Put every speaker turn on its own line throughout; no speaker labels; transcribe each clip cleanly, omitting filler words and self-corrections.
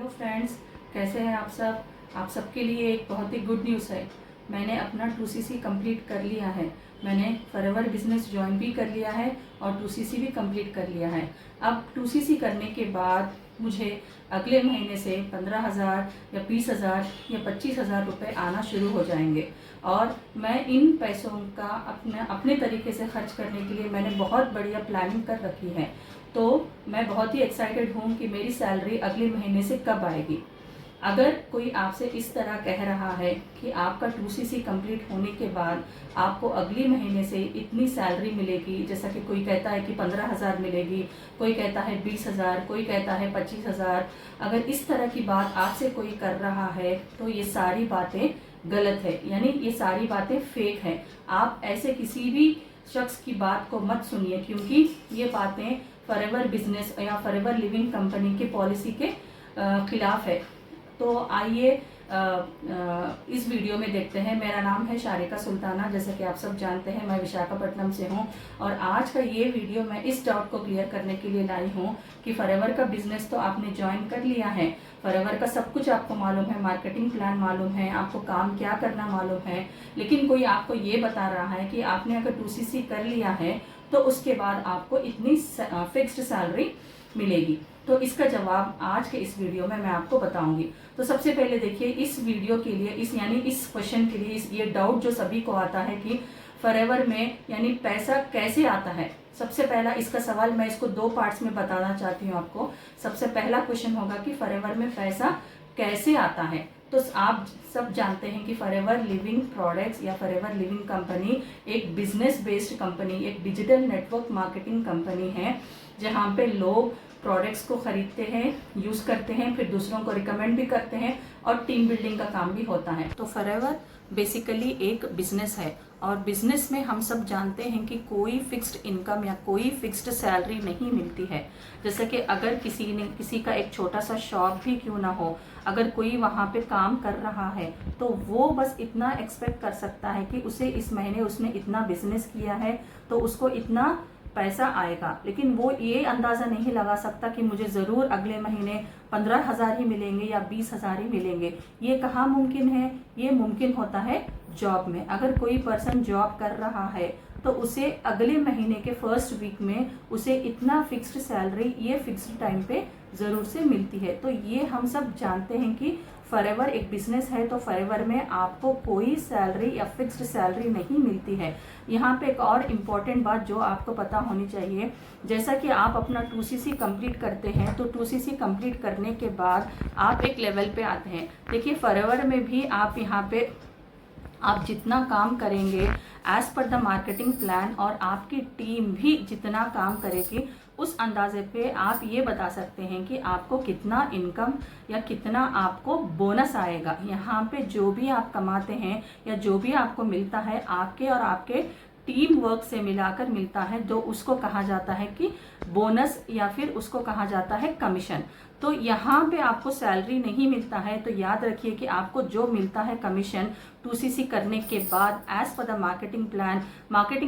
Friends, कैसे हैं आप सब। आप सबके लिए एक बहुत ही गुड न्यूज़ है। मैंने अपना 2CC कंप्लीट कर लिया है। मैंने फॉरएवर बिजनेस ज्वाइन भी कर लिया है और 2CC भी कंप्लीट कर लिया है। अब 2CC करने के बाद मुझे अगले महीने से 15,000 या 20,000 या 25,000 रुपये आना शुरू हो जाएंगे और मैं इन पैसों का अपने तरीके से खर्च करने के लिए मैंने बहुत बढ़िया प्लानिंग कर रखी है। तो मैं बहुत ही एक्साइटेड हूँ कि मेरी सैलरी अगले महीने से कब आएगी। अगर कोई आपसे इस तरह कह रहा है कि आपका 2CC कंप्लीट होने के बाद आपको अगले महीने से इतनी सैलरी मिलेगी, जैसा कि कोई कहता है कि 15,000 मिलेगी, कोई कहता है 20,000, कोई कहता है 25,000, अगर इस तरह की बात आपसे कोई कर रहा है तो ये सारी बातें गलत है, यानी ये सारी बातें फेक है। आप ऐसे किसी भी शख्स की बात को मत सुनिए, क्योंकि ये बातें फॉरएवर बिजनेस या फॉरएवर लिविंग कंपनी के पॉलिसी के खिलाफ है। तो आइए इस वीडियो में देखते हैं। मेरा नाम है शारिका सुल्ताना, जैसे कि आप सब जानते हैं मैं विशाखापट्टनम से हूं और आज का ये वीडियो मैं इस डाउट को क्लियर करने के लिए लाई हूं कि फॉरएवर का बिजनेस तो आपने ज्वाइन कर लिया है, फॉरएवर का सब कुछ आपको मालूम है, मार्केटिंग प्लान मालूम है, आपको काम क्या करना मालूम है, लेकिन कोई आपको ये बता रहा है कि आपने अगर 2CC कर लिया है तो उसके बाद आपको इतनी फिक्स्ड सैलरी मिलेगी। तो इसका जवाब आज के इस वीडियो में मैं आपको बताऊंगी। तो सबसे पहले देखिए, इस वीडियो के लिए इस क्वेश्चन के लिए ये डाउट जो सभी को आता है कि फॉरएवर में यानी पैसा कैसे आता है। सबसे पहला इसका सवाल मैं इसको 2 पार्ट्स में बताना चाहती हूँ आपको। सबसे पहला क्वेश्चन होगा कि फॉरएवर में पैसा कैसे आता है। तो आप सब जानते हैं कि फॉरएवर लिविंग प्रोडक्ट्स या फॉरएवर लिविंग कंपनी एक बिजनेस बेस्ड कंपनी, एक डिजिटल नेटवर्क मार्केटिंग कंपनी है, जहाँ पे लोग प्रोडक्ट्स को खरीदते हैं, यूज़ करते हैं, फिर दूसरों को रिकमेंड भी करते हैं और टीम बिल्डिंग का काम भी होता है। तो फॉरएवर बेसिकली एक बिजनेस है और बिजनेस में हम सब जानते हैं कि कोई फिक्स्ड इनकम या कोई फिक्स्ड सैलरी नहीं मिलती है। जैसे कि अगर किसी का एक छोटा सा शॉप भी क्यों ना हो, अगर कोई वहाँ पे काम कर रहा है तो वो बस इतना एक्सपेक्ट कर सकता है कि उसे इस महीने उसने इतना बिजनेस किया है तो उसको इतना पैसा आएगा, लेकिन वो ये अंदाज़ा नहीं लगा सकता कि मुझे ज़रूर अगले महीने 15,000 ही मिलेंगे या 20,000 ही मिलेंगे। ये कहाँ मुमकिन है? ये मुमकिन होता है जॉब में। अगर कोई पर्सन जॉब कर रहा है तो उसे अगले महीने के फर्स्ट वीक में उसे इतना फिक्स्ड सैलरी ये फिक्स्ड टाइम पे ज़रूर से मिलती है। तो ये हम सब जानते हैं कि फॉरएवर एक बिजनेस है, तो फॉरएवर में आपको कोई सैलरी या फिक्स्ड सैलरी नहीं मिलती है। यहाँ पे एक और इम्पॉर्टेंट बात जो आपको पता होनी चाहिए, जैसा कि आप अपना 2CC कंप्लीट करते हैं तो 2CC कंप्लीट करने के बाद आप एक लेवल पे आते हैं। देखिए फॉरएवर में भी आप यहाँ पे आप जितना काम करेंगे as per the marketing plan और आपकी टीम भी जितना काम करेगी उस अंदाजे पे आप ये बता सकते हैं कि आपको कितना इनकम या कितना आपको बोनस आएगा। यहाँ पे जो भी आप कमाते हैं या जो भी आपको मिलता है आपके और आपके टीम वर्क से मिलाकर मिलता है, तो उसको कहा जाता है कि बोनस या फिर उसको कहा जाता है कमीशन। तो यहाँ पे आपको सैलरी नहीं मिलता है, तो याद रखिए कि आपको जो मिलता है कमीशन 2CC करने के बाद as per the marketing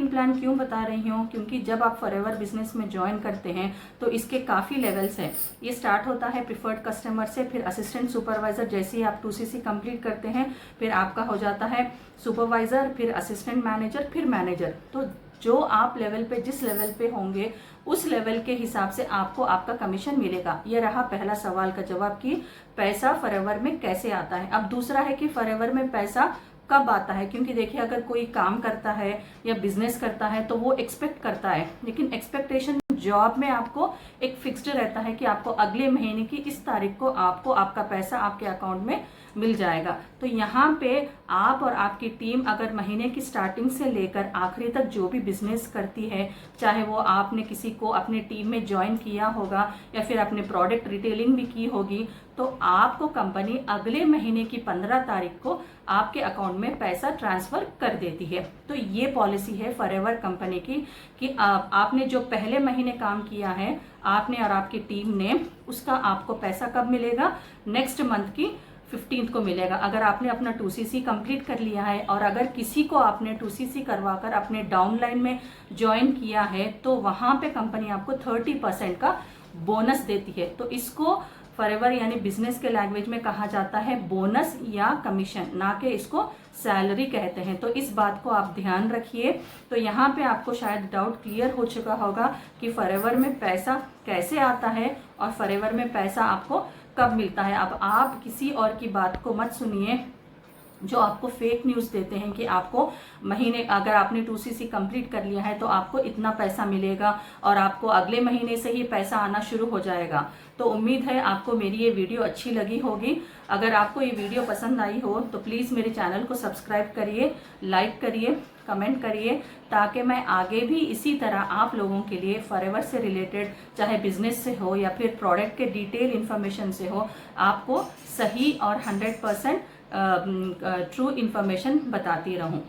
plan क्यों बता रही हूँ, क्योंकि जब आप फॉरएवर बिजनेस में ज्वाइन करते हैं तो इसके काफ़ी लेवल्स हैं। ये स्टार्ट होता है प्रिफर्ड कस्टमर से, फिर असिस्टेंट सुपरवाइजर, जैसे ही आप 2CC कंप्लीट करते हैं फिर आपका हो जाता है सुपरवाइजर, फिर असिस्टेंट मैनेजर, फिर मैनेजर। तो जो आप लेवल पे जिस लेवल पे होंगे उस लेवल के हिसाब से आपको आपका कमीशन मिलेगा। ये रहा पहला सवाल का जवाब कि पैसा फॉरएवर में कैसे आता है। अब दूसरा है कि फॉरएवर में पैसा कब आता है, क्योंकि देखिए अगर कोई काम करता है या बिजनेस करता है तो वो एक्सपेक्ट करता है, लेकिन एक्सपेक्टेशन जॉब में आपको एक फिक्स्ड रहता है कि आपको अगले महीने की इस तारीख को आपको आपका पैसा आपके अकाउंट में मिल जाएगा। तो यहाँ पे आप और आपकी टीम अगर महीने की स्टार्टिंग से लेकर आखिरी तक जो भी बिजनेस करती है, चाहे वो आपने किसी को अपने टीम में ज्वाइन किया होगा या फिर अपने प्रोडक्ट रिटेलिंग भी की होगी, तो आपको कंपनी अगले महीने की 15 तारीख को आपके अकाउंट में पैसा ट्रांसफ़र कर देती है। तो ये पॉलिसी है फॉरएवर कंपनी की कि आपने जो पहले महीने काम किया है आपने और आपकी टीम ने, उसका आपको पैसा कब मिलेगा? नेक्स्ट मंथ की 15th को मिलेगा। अगर आपने अपना 2CC कंप्लीट कर लिया है और अगर किसी को आपने 2CC करवाकर अपने डाउनलाइन में ज्वाइन किया है तो वहाँ पे कंपनी आपको 30% का बोनस देती है। तो इसको फॉरएवर यानी बिजनेस के लैंग्वेज में कहा जाता है बोनस या कमीशन, ना कि इसको सैलरी कहते हैं। तो इस बात को आप ध्यान रखिए। तो यहाँ पे आपको शायद डाउट क्लियर हो चुका होगा कि फॉरएवर में पैसा कैसे आता है और फॉरएवर में पैसा आपको कब मिलता है। अब आप किसी और की बात को मत सुनिए जो आपको फेक न्यूज़ देते हैं कि आपको महीने, अगर आपने 2CC कंप्लीट कर लिया है तो आपको इतना पैसा मिलेगा और आपको अगले महीने से ही पैसा आना शुरू हो जाएगा। तो उम्मीद है आपको मेरी ये वीडियो अच्छी लगी होगी। अगर आपको ये वीडियो पसंद आई हो तो प्लीज़ मेरे चैनल को सब्सक्राइब करिए, लाइक करिए, कमेंट करिए, ताकि मैं आगे भी इसी तरह आप लोगों के लिए फॉरएवर से रिलेटेड, चाहे बिजनेस से हो या फिर प्रोडक्ट के डिटेल इन्फॉर्मेशन से हो, आपको सही और 100% ट्रू इन्फॉर्मेशन बताती रहूं।